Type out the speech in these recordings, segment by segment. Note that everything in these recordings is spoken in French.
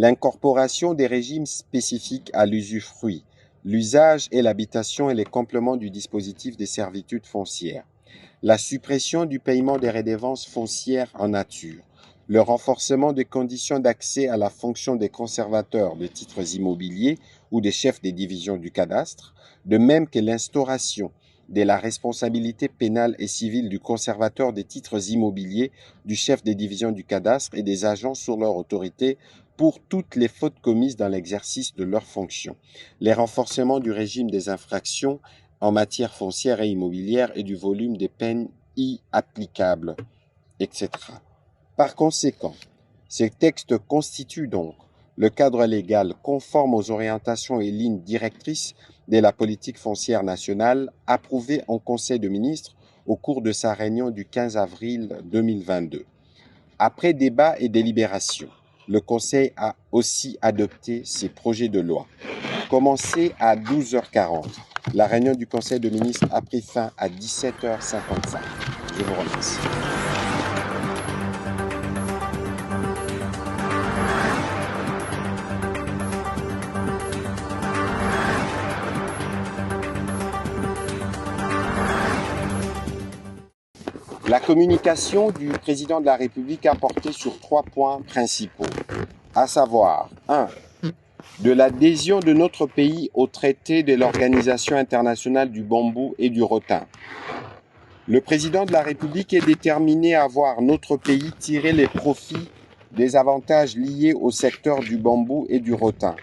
l'incorporation des régimes spécifiques à l'usufruit, l'usage et l'habitation et les compléments du dispositif des servitudes foncières, la suppression du paiement des redevances foncières en nature, le renforcement des conditions d'accès à la fonction des conservateurs de titres immobiliers ou des chefs des divisions du cadastre, de même que l'instauration de la responsabilité pénale et civile du conservateur des titres immobiliers, du chef des divisions du cadastre et des agents sous leur autorité pour toutes les fautes commises dans l'exercice de leurs fonctions, les renforcements du régime des infractions en matière foncière et immobilière et du volume des peines y applicables, etc. Par conséquent, ces textes constituent donc le cadre légal conforme aux orientations et lignes directrices de la politique foncière nationale approuvée en Conseil de ministres au cours de sa réunion du 15 avril 2022. Après débat et délibération, le Conseil a aussi adopté ces projets de loi. Commencé à 12h40, la réunion du Conseil de ministres a pris fin à 17h55. Je vous remercie. La communication du président de la République a porté sur 3 points principaux, à savoir 1. De l'adhésion de notre pays au traité de l'Organisation internationale du bambou et du rotin. Le président de la République est déterminé à voir notre pays tirer les profits des avantages liés au secteur du bambou et du rotin.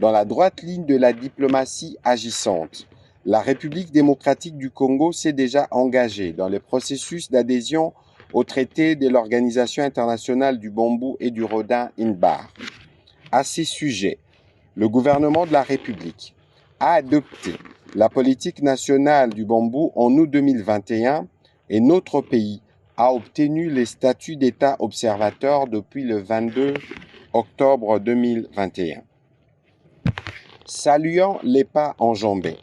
Dans la droite ligne de la diplomatie agissante, la République démocratique du Congo s'est déjà engagée dans le processus d'adhésion au traité de l'Organisation internationale du bambou et du rotin INBAR. À ces sujets, le gouvernement de la République a adopté la politique nationale du bambou en août 2021 et notre pays a obtenu les statuts d'État observateur depuis le 22 octobre 2021. Saluant les pas enjambés,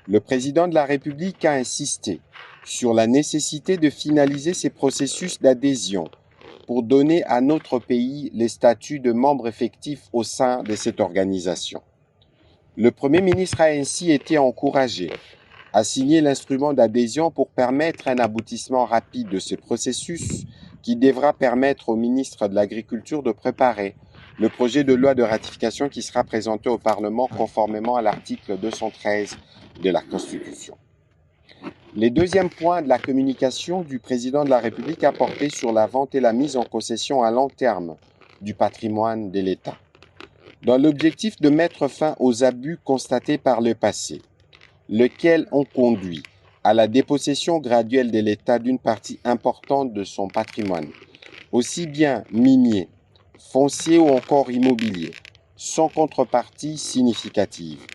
le président de la République a insisté sur la nécessité de finaliser ces processus d'adhésion pour donner à notre pays les statuts de membre effectif au sein de cette organisation. Le Premier ministre a ainsi été encouragé à signer l'instrument d'adhésion pour permettre un aboutissement rapide de ce processus qui devra permettre au ministre de l'Agriculture de préparer le projet de loi de ratification qui sera présenté au Parlement conformément à l'article 213 de la Constitution. Les deuxièmes points de la communication du président de la République a porté sur la vente et la mise en concession à long terme du patrimoine de l'État. Dans l'objectif de mettre fin aux abus constatés par le passé, lesquels ont conduit à la dépossession graduelle de l'État d'une partie importante de son patrimoine, aussi bien minier, foncier ou encore immobilier, sans contrepartie significative.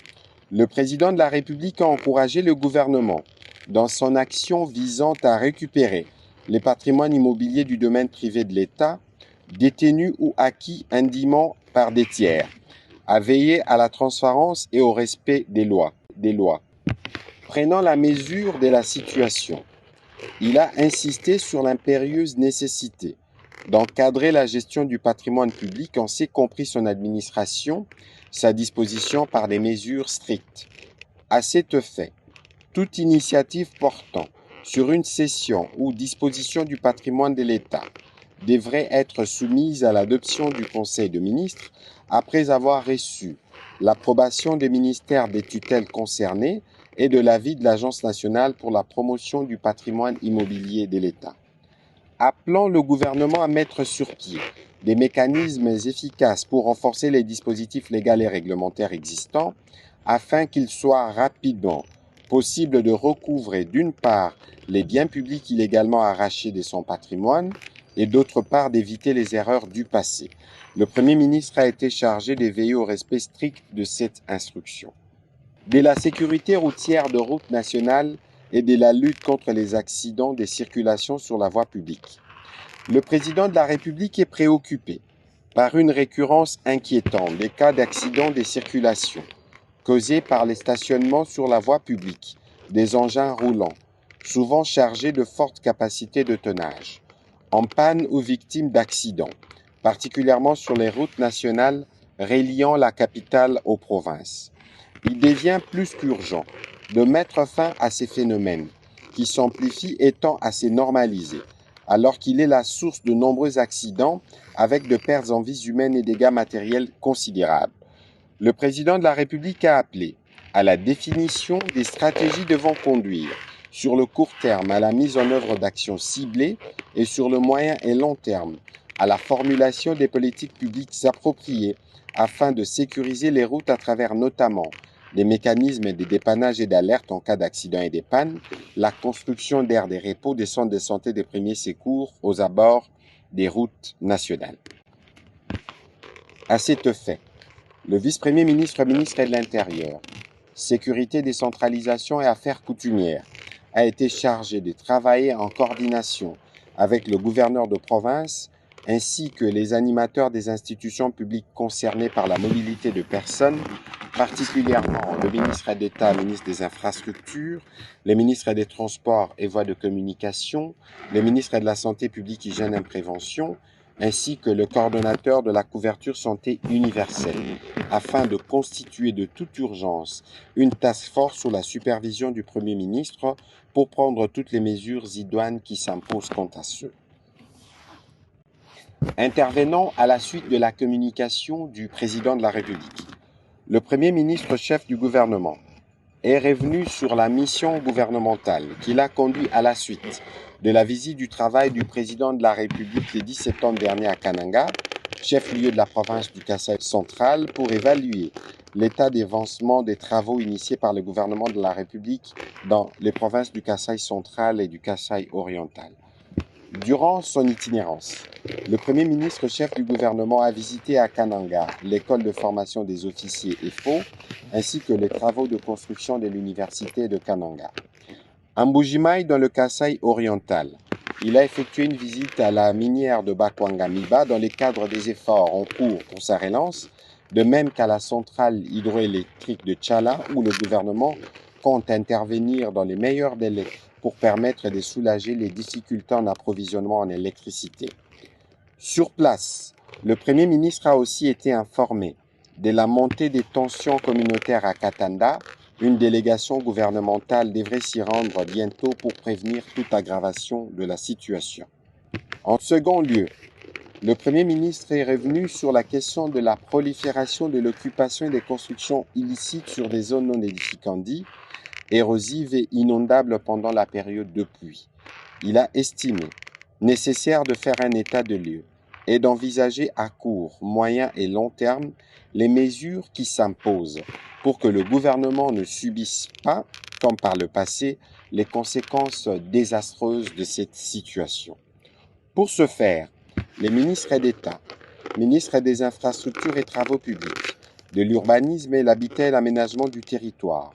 Le président de la République a encouragé le gouvernement dans son action visant à récupérer les patrimoines immobiliers du domaine privé de l'État, détenus ou acquis indûment par des tiers, à veiller à la transparence et au respect des lois. Prenant la mesure de la situation, il a insisté sur l'impérieuse nécessité d'encadrer la gestion du patrimoine public, en y compris son administration, sa disposition par des mesures strictes. À cet fait, toute initiative portant sur une cession ou disposition du patrimoine de l'État devrait être soumise à l'adoption du Conseil de ministres après avoir reçu l'approbation des ministères des tutelles concernées et de l'avis de l'Agence nationale pour la promotion du patrimoine immobilier de l'État. Appelant le gouvernement à mettre sur pied des mécanismes efficaces pour renforcer les dispositifs légaux et réglementaires existants afin qu'il soit rapidement possible de recouvrer d'une part les biens publics illégalement arrachés de son patrimoine et d'autre part d'éviter les erreurs du passé. Le Premier ministre a été chargé de veiller au respect strict de cette instruction. De la sécurité routière de route nationale et de la lutte contre les accidents de circulation sur la voie publique. Le président de la République est préoccupé par une récurrence inquiétante des cas d'accidents de circulation causés par les stationnements sur la voie publique des engins roulants, souvent chargés de fortes capacités de tonnage, en panne ou victimes d'accidents, particulièrement sur les routes nationales reliant la capitale aux provinces. Il devient plus qu'urgent de mettre fin à ces phénomènes qui s'amplifient étant assez normalisés, alors qu'il est la source de nombreux accidents avec de pertes en vies humaines et dégâts matériels considérables. Le président de la République a appelé à la définition des stratégies devant conduire sur le court terme à la mise en œuvre d'actions ciblées et sur le moyen et long terme à la formulation des politiques publiques appropriées afin de sécuriser les routes à travers notamment des mécanismes de dépannage et d'alerte en cas d'accident et de panne, la construction d'aires de repos, des centres de santé des premiers secours aux abords des routes nationales. À cet effet, le vice-premier ministre, ministre de l'Intérieur, Sécurité, décentralisation et affaires coutumières, a été chargé de travailler en coordination avec le gouverneur de province ainsi que les animateurs des institutions publiques concernées par la mobilité de personnes, particulièrement le ministre d'État, ministre des Infrastructures, le ministre des Transports et Voies de communication, le ministre de la Santé publique, Hygiène et Prévention, ainsi que le coordonnateur de la couverture santé universelle, afin de constituer de toute urgence une task force sous la supervision du Premier ministre pour prendre toutes les mesures idoines qui s'imposent quant à ceux. Intervenant à la suite de la communication du président de la République, le Premier ministre chef du gouvernement est revenu sur la mission gouvernementale qui l'a conduit à la suite de la visite du travail du président de la République le 10 septembre dernier à Kananga, chef-lieu de la province du Kasaï central, pour évaluer l'état d'avancement des travaux initiés par le gouvernement de la République dans les provinces du Kasaï central et du Kasaï oriental. Durant son itinérance, le Premier ministre chef du gouvernement a visité à Kananga l'école de formation des officiers EFO ainsi que les travaux de construction de l'université de Kananga. À Mbujimaï, dans le Kasaï oriental, il a effectué une visite à la minière de Bakwanga-Miba dans le cadre des efforts en cours pour sa relance, de même qu'à la centrale hydroélectrique de Tchala où le gouvernement compte intervenir dans les meilleurs délais pour permettre de soulager les difficultés en approvisionnement en électricité. Sur place, le Premier ministre a aussi été informé de la montée des tensions communautaires à Katanda. Une délégation gouvernementale devrait s'y rendre bientôt pour prévenir toute aggravation de la situation. En second lieu, le Premier ministre est revenu sur la question de la prolifération de l'occupation et des constructions illicites sur des zones non édificantes, érosives et inondables pendant la période de pluie. Il a estimé nécessaire de faire un état de lieu et d'envisager à court, moyen et long terme les mesures qui s'imposent pour que le gouvernement ne subisse pas, comme par le passé, les conséquences désastreuses de cette situation. Pour ce faire, les ministres d'État, ministres des Infrastructures et Travaux publics, de l'Urbanisme et l'Habitat et l'Aménagement du territoire,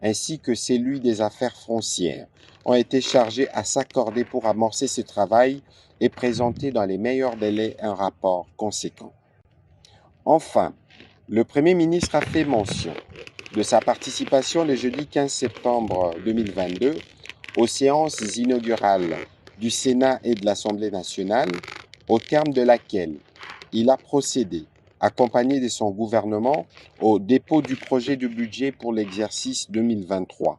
ainsi que celui des Affaires foncières, ont été chargés à s'accorder pour amorcer ce travail et présenter dans les meilleurs délais un rapport conséquent. Enfin, le Premier ministre a fait mention de sa participation le jeudi 15 septembre 2022 aux séances inaugurales du Sénat et de l'Assemblée nationale, au terme de laquelle il a procédé, accompagné de son gouvernement, au dépôt du projet de budget pour l'exercice 2023.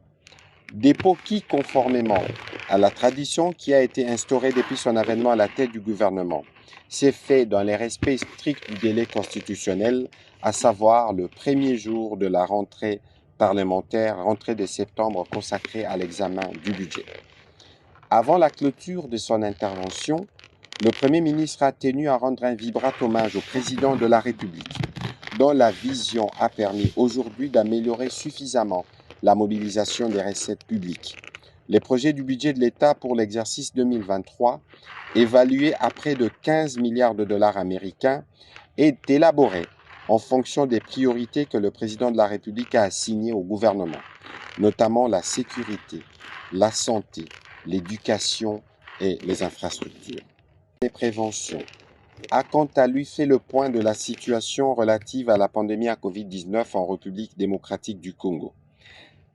Dépôt qui, conformément à la tradition qui a été instaurée depuis son avènement à la tête du gouvernement, s'est fait dans les respects stricts du délai constitutionnel, à savoir le premier jour de la rentrée parlementaire, rentrée de septembre consacrée à l'examen du budget. Avant la clôture de son intervention, le Premier ministre a tenu à rendre un vibrant hommage au président de la République, dont la vision a permis aujourd'hui d'améliorer suffisamment la mobilisation des recettes publiques. Le projet du budget de l'État pour l'exercice 2023, évalué à près de 15 milliards de dollars américains, est élaboré en fonction des priorités que le président de la République a assignées au gouvernement, notamment la sécurité, la santé, l'éducation et les infrastructures. Les préventions a quant à lui fait le point de la situation relative à la pandémie à Covid-19 en République démocratique du Congo.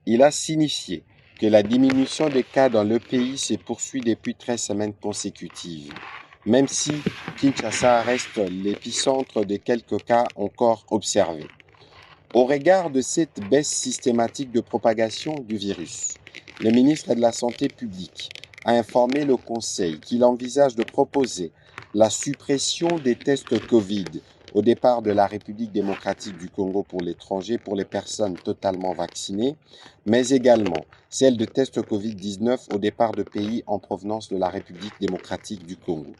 Il a signifié que la diminution des cas dans le pays se poursuit depuis 13 semaines consécutives. même si Kinshasa reste l'épicentre de quelques cas encore observés. Au regard de cette baisse systématique de propagation du virus, le ministre de la Santé publique a informé le Conseil qu'il envisage de proposer la suppression des tests Covid au départ de la République démocratique du Congo pour l'étranger pour les personnes totalement vaccinées, mais également celle de tests Covid-19 au départ de pays en provenance de la République démocratique du Congo.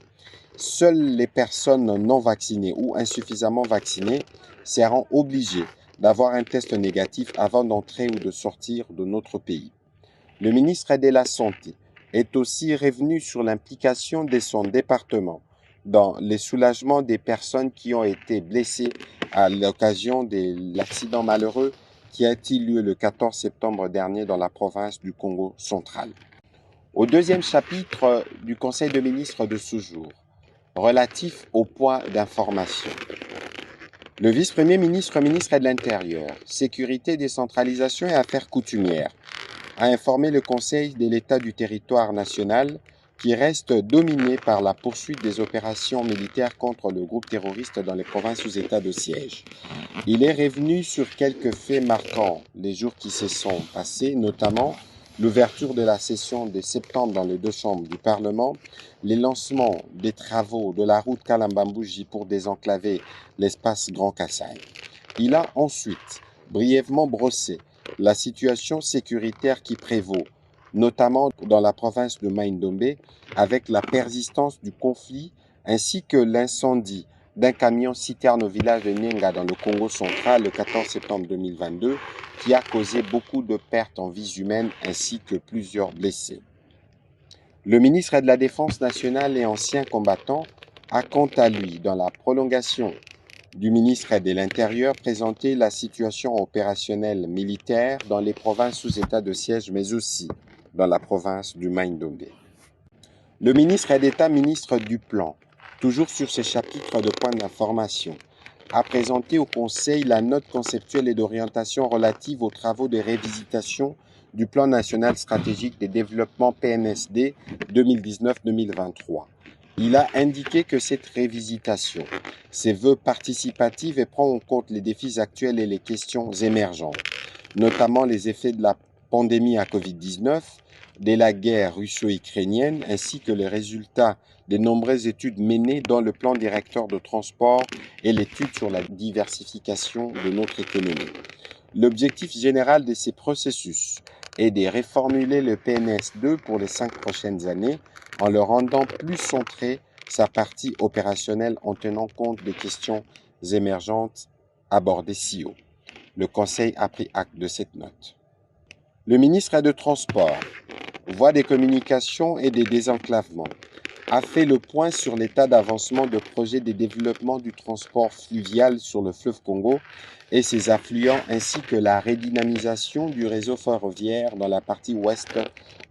Seules les personnes non vaccinées ou insuffisamment vaccinées seront obligées d'avoir un test négatif avant d'entrer ou de sortir de notre pays. Le ministre de la Santé est aussi revenu sur l'implication de son département dans le soulagement des personnes qui ont été blessées à l'occasion de l'accident malheureux qui a eu lieu le 14 septembre dernier dans la province du Congo central. Au deuxième chapitre du Conseil de ministres de ce jour, relatif au point d'information. Le vice-premier ministre, ministre de l'Intérieur, Sécurité, Décentralisation et Affaires coutumières, a informé le Conseil de l'État du territoire national qui reste dominé par la poursuite des opérations militaires contre le groupe terroriste dans les provinces sous état de siège. Il est revenu sur quelques faits marquants les jours qui se sont passés, notamment l'ouverture de la session de septembre dans les deux chambres du Parlement, les lancements des travaux de la route Kalambambouji pour désenclaver l'espace Grand Kassai. Il a ensuite brièvement brossé la situation sécuritaire qui prévaut, notamment dans la province de Mai-Ndombe, avec la persistance du conflit ainsi que l'incendie d'un camion citerne au village de Nyenga dans le Congo central le 14 septembre 2022 qui a causé beaucoup de pertes en vies humaines ainsi que plusieurs blessés. Le ministre de la Défense nationale et ancien combattant a quant à lui, dans la prolongation du ministre de l'Intérieur, présenté la situation opérationnelle militaire dans les provinces sous état de siège mais aussi dans la province du Mai-Ndombe. Le ministre d'État, ministre du Plan, toujours sur ce chapitre de points d'information, a présenté au Conseil la note conceptuelle et d'orientation relative aux travaux de révisitation du Plan national stratégique de développement PNSD 2019-2023. Il a indiqué que cette révisitation se veut participative et prend en compte les défis actuels et les questions émergentes, notamment les effets de la pandémie à Covid-19, de la guerre russo-ukrainienne ainsi que les résultats des nombreuses études menées dans le plan directeur de transport et l'étude sur la diversification de notre économie. L'objectif général de ces processus est de reformuler le PNS2 pour les 5 prochaines années en le rendant plus centré sa partie opérationnelle en tenant compte des questions émergentes abordées ci haut. Le Conseil a pris acte de cette note. Le ministre de Transport, Voies des communications et des désenclavements, a fait le point sur l'état d'avancement de projets de développement du transport fluvial sur le fleuve Congo et ses affluents, ainsi que la redynamisation du réseau ferroviaire dans la partie ouest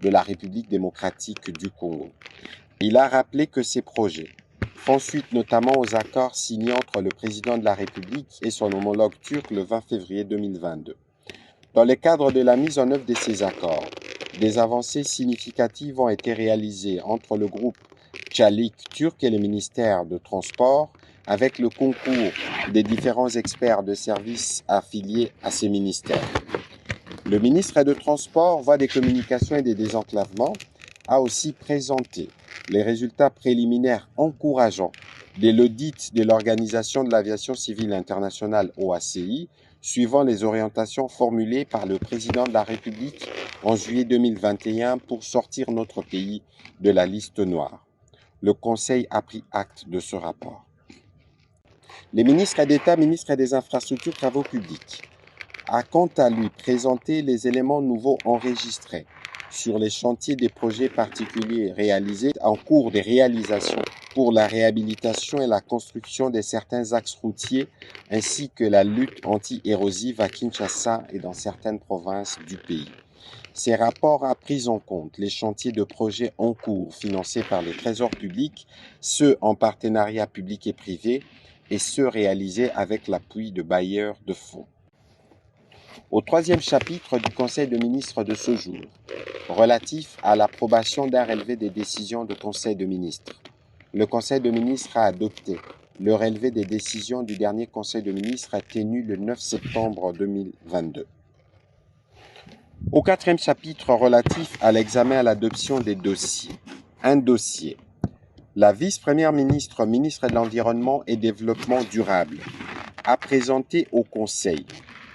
de la République démocratique du Congo. Il a rappelé que ces projets font suite notamment aux accords signés entre le président de la République et son homologue turc le 20 février 2022. Dans le cadre de la mise en œuvre de ces accords, des avancées significatives ont été réalisées entre le groupe Çelik turc et le ministère de Transport, avec le concours des différents experts de services affiliés à ces ministères. Le ministre de Transport, Voies des communications et des désenclavements a aussi présenté les résultats préliminaires encourageants de l'audit de l'Organisation de l'aviation civile internationale OACI, suivant les orientations formulées par le président de la République en juillet 2021 pour sortir notre pays de la liste noire. Le Conseil a pris acte de ce rapport. Le ministre d'État, ministre des Infrastructures et Travaux publics, a quant à lui présenté les éléments nouveaux enregistrés sur les chantiers des projets particuliers réalisés en cours de réalisation pour la réhabilitation et la construction de certains axes routiers ainsi que la lutte anti-érosive à Kinshasa et dans certaines provinces du pays. Ces rapports ont pris en compte les chantiers de projets en cours financés par le Trésor public, ceux en partenariat public et privé et ceux réalisés avec l'appui de bailleurs de fonds. Au troisième chapitre du Conseil de ministres de ce jour, relatif à l'approbation d'un relevé des décisions de Conseil de ministres, le Conseil de ministres a adopté le relevé des décisions du dernier Conseil de ministres tenu le 9 septembre 2022. Au quatrième chapitre relatif à l'examen et à l'adoption des dossiers, un dossier. La vice-première ministre, ministre de l'Environnement et Développement durable, a présenté au Conseil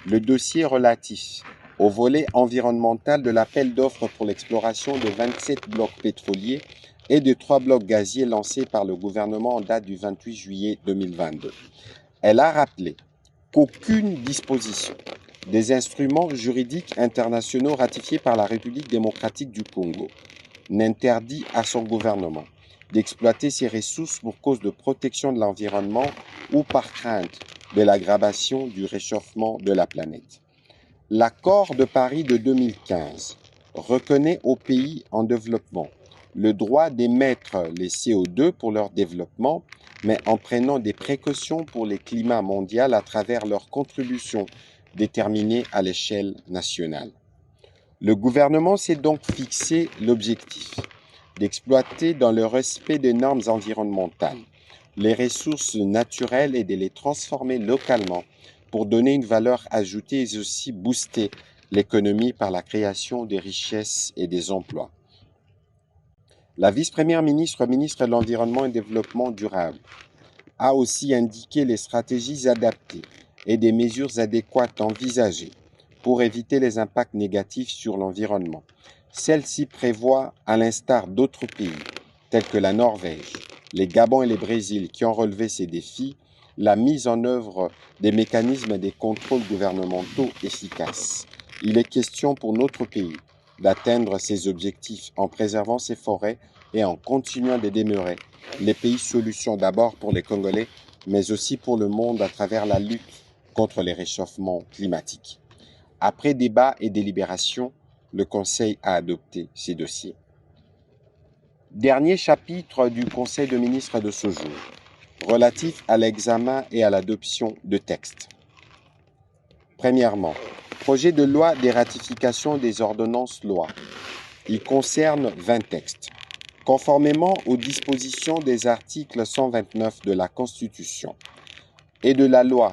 le dossier relatif au volet environnemental de l'appel d'offres pour l'exploration de 27 blocs pétroliers et de 3 blocs gaziers lancés par le gouvernement en date du 28 juillet 2022. Elle a rappelé qu'aucune disposition des instruments juridiques internationaux ratifiés par la République démocratique du Congo n'interdit à son gouvernement d'exploiter ses ressources pour cause de protection de l'environnement ou par crainte de l'aggravation du réchauffement de la planète. L'accord de Paris de 2015 reconnaît aux pays en développement le droit d'émettre les CO2 pour leur développement, mais en prenant des précautions pour le climat mondial à travers leurs contributions déterminées à l'échelle nationale. Le gouvernement s'est donc fixé l'objectif d'exploiter dans le respect des normes environnementales les ressources naturelles et de les transformer localement pour donner une valeur ajoutée et aussi booster l'économie par la création des richesses et des emplois. La vice-première ministre, ministre de l'Environnement et du Développement durable, a aussi indiqué les stratégies adaptées et des mesures adéquates envisagées pour éviter les impacts négatifs sur l'environnement. Celle-ci prévoit, à l'instar d'autres pays, tels que la Norvège, les Gabon et le Brésil, qui ont relevé ces défis, la mise en œuvre des mécanismes et des contrôles gouvernementaux efficaces. Il est question pour notre pays d'atteindre ses objectifs en préservant ses forêts et en continuant de demeurer les pays solutions d'abord pour les Congolais, mais aussi pour le monde à travers la lutte contre les réchauffements climatiques. Après débat et délibération, le Conseil a adopté ces dossiers. Dernier chapitre du Conseil de ministres de ce jour, relatif à l'examen et à l'adoption de textes. Premièrement, projet de loi des ratifications des ordonnances-lois. Il concerne 20 textes. Conformément aux dispositions des articles 129 de la Constitution et de la loi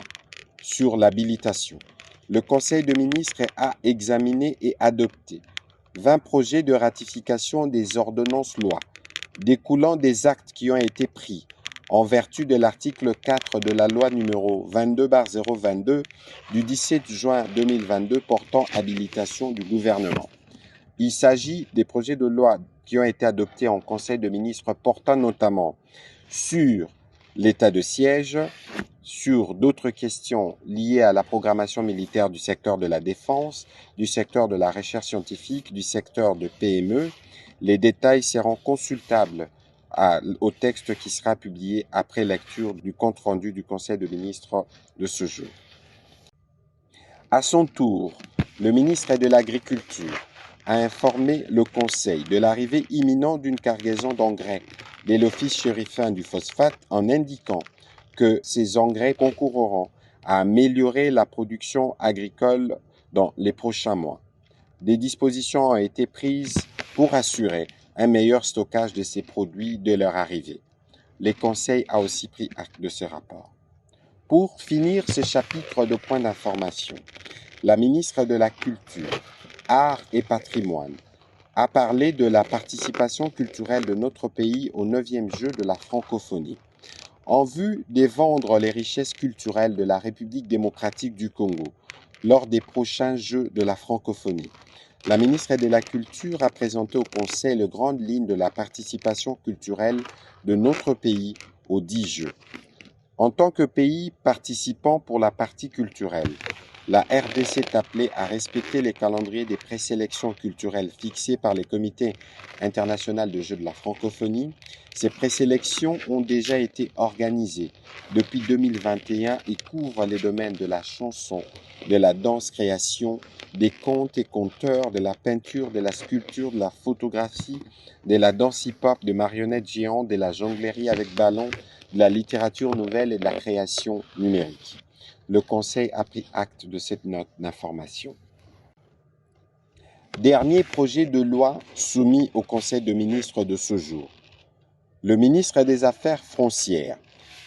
sur l'habilitation, le Conseil de ministres a examiné et adopté 20 projets de ratification des ordonnances-lois découlant des actes qui ont été pris en vertu de l'article 4 de la loi numéro 22/022 du 17 juin 2022 portant habilitation du gouvernement. Il s'agit des projets de loi qui ont été adoptés en Conseil de ministres portant notamment sur l'état de siège, sur d'autres questions liées à la programmation militaire du secteur de la défense, du secteur de la recherche scientifique, du secteur de PME. Les détails seront consultables au texte qui sera publié après lecture du compte-rendu du Conseil de ministres de ce jour. À son tour, le ministre de l'Agriculture a informé le Conseil de l'arrivée imminente d'une cargaison d'engrais de l'Office chérifien du phosphate en indiquant que ces engrais concourront à améliorer la production agricole dans les prochains mois. Des dispositions ont été prises pour assurer un meilleur stockage de ces produits dès leur arrivée. Le Conseil a aussi pris acte de ce rapport. Pour finir ce chapitre de points d'information, la ministre de la Culture, Arts et Patrimoine a parlé de la participation culturelle de notre pays au 9e jeu de la francophonie. En vue de vendre les richesses culturelles de la République démocratique du Congo lors des prochains Jeux de la francophonie, la ministre de la Culture a présenté au Conseil les grandes lignes de la participation culturelle de notre pays aux 10 Jeux. En tant que pays participant pour la partie culturelle, la RDC est appelée à respecter les calendriers des présélections culturelles fixés par les comités internationaux de Jeux de la francophonie. Ces présélections ont déjà été organisées depuis 2021 et couvrent les domaines de la chanson, de la danse-création, des contes et conteurs, de la peinture, de la sculpture, de la photographie, de la danse hip-hop, de marionnettes géantes, de la jonglerie avec ballon, de la littérature nouvelle et de la création numérique. Le Conseil a pris acte de cette note d'information. Dernier projet de loi soumis au Conseil de ministres de ce jour. Le ministre des Affaires foncières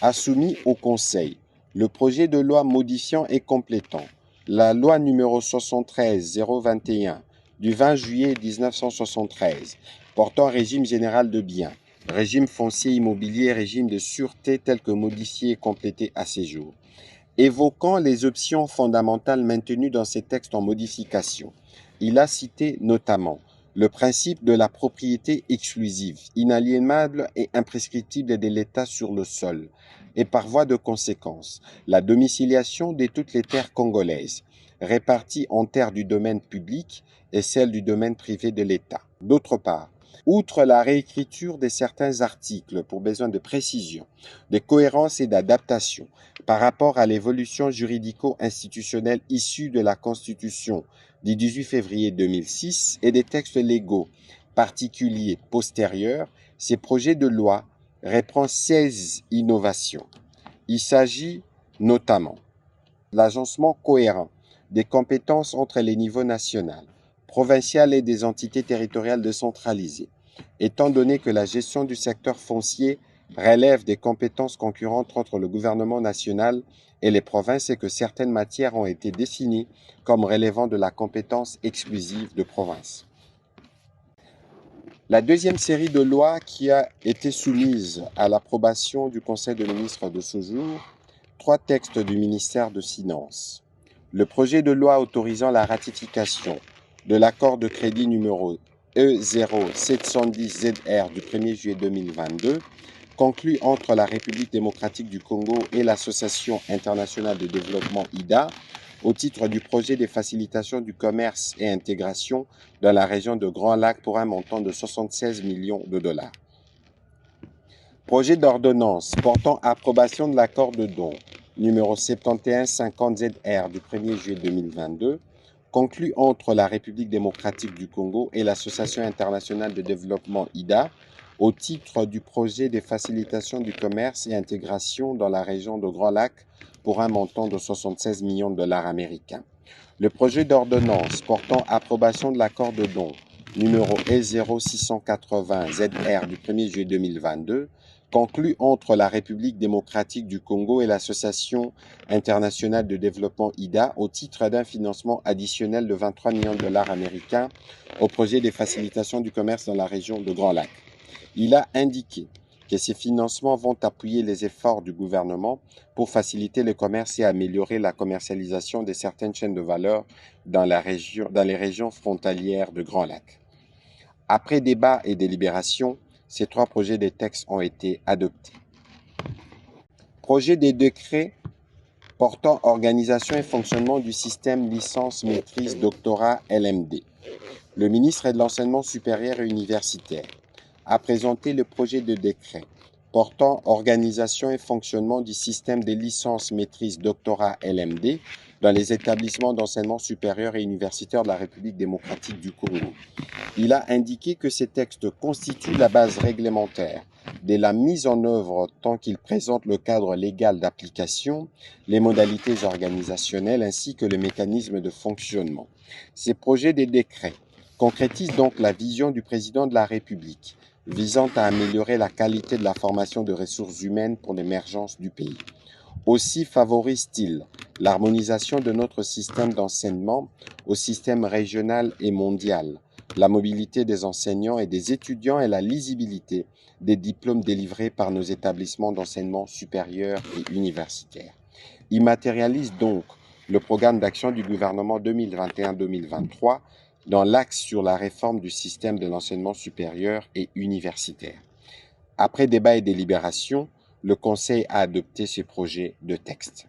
a soumis au Conseil le projet de loi modifiant et complétant la loi numéro 73-021 du 20 juillet 1973 portant régime général de biens, régime foncier immobilier, régime de sûreté tel que modifié et complété à ces jours. Évoquant les options fondamentales maintenues dans ces textes en modification, il a cité notamment le principe de la propriété exclusive, inaliénable et imprescriptible de l'État sur le sol, et par voie de conséquence, la domiciliation de toutes les terres congolaises, réparties en terres du domaine public et celles du domaine privé de l'État. D'autre part, outre la réécriture de certains articles pour besoin de précision, de cohérence et d'adaptation par rapport à l'évolution juridico-institutionnelle issue de la Constitution du 18 février 2006 et des textes légaux particuliers postérieurs, ces projets de loi reprend 16 innovations. Il s'agit notamment de l'agencement cohérent des compétences entre les niveaux national, provincial et des entités territoriales décentralisées, étant donné que la gestion du secteur foncier relève des compétences concurrentes entre le gouvernement national et les provinces et que certaines matières ont été définies comme relevant de la compétence exclusive de province. La deuxième série de lois qui a été soumise à l'approbation du Conseil de ministres de ce jour, 3 textes du ministère des Finances. Le projet de loi autorisant la ratification de l'accord de crédit numéro E0710ZR du 1er juillet 2022, conclu entre la République démocratique du Congo et l'Association internationale de développement IDA, au titre du projet de facilitation du commerce et intégration dans la région de Grand Lac pour un montant de 76 millions de dollars. Projet d'ordonnance portant approbation de l'accord de don numéro 7150ZR du 1er juillet 2022, conclu entre la République démocratique du Congo et l'Association internationale de développement IDA, au titre du projet de facilitation du commerce et intégration dans la région de Grand Lac pour un montant de 76 millions de dollars américains. Le projet d'ordonnance portant approbation de l'accord de don numéro E0680ZR du 1er juillet 2022, conclu entre la République démocratique du Congo et l'Association internationale de développement IDA au titre d'un financement additionnel de 23 millions de dollars américains au projet de facilitation du commerce dans la région de Grand Lac. Il a indiqué que ces financements vont appuyer les efforts du gouvernement pour faciliter le commerce et améliorer la commercialisation de certaines chaînes de valeur dans les régions frontalières de Grand Lac. Après débat et délibération, ces 3 projets de textes ont été adoptés. Projet de décret portant organisation et fonctionnement du système licence-maîtrise doctorat LMD. Le ministre de l'Enseignement supérieur et universitaire a présenté le projet de décret portant organisation et fonctionnement du système de licence-maîtrise doctorat LMD dans les établissements d'enseignement supérieur et universitaire de la République démocratique du Congo. Il a indiqué que ces textes constituent la base réglementaire de la mise en œuvre tant qu'ils présentent le cadre légal d'application, les modalités organisationnelles ainsi que le mécanisme de fonctionnement. Ces projets de décret concrétisent donc la vision du président de la République visant à améliorer la qualité de la formation de ressources humaines pour l'émergence du pays. Aussi favorise-t-il l'harmonisation de notre système d'enseignement au système régional et mondial, la mobilité des enseignants et des étudiants et la lisibilité des diplômes délivrés par nos établissements d'enseignement supérieur et universitaire. Il matérialise donc le programme d'action du gouvernement 2021-2023 dans l'axe sur la réforme du système de l'enseignement supérieur et universitaire. Après débat et délibération, le Conseil a adopté ce projet de texte.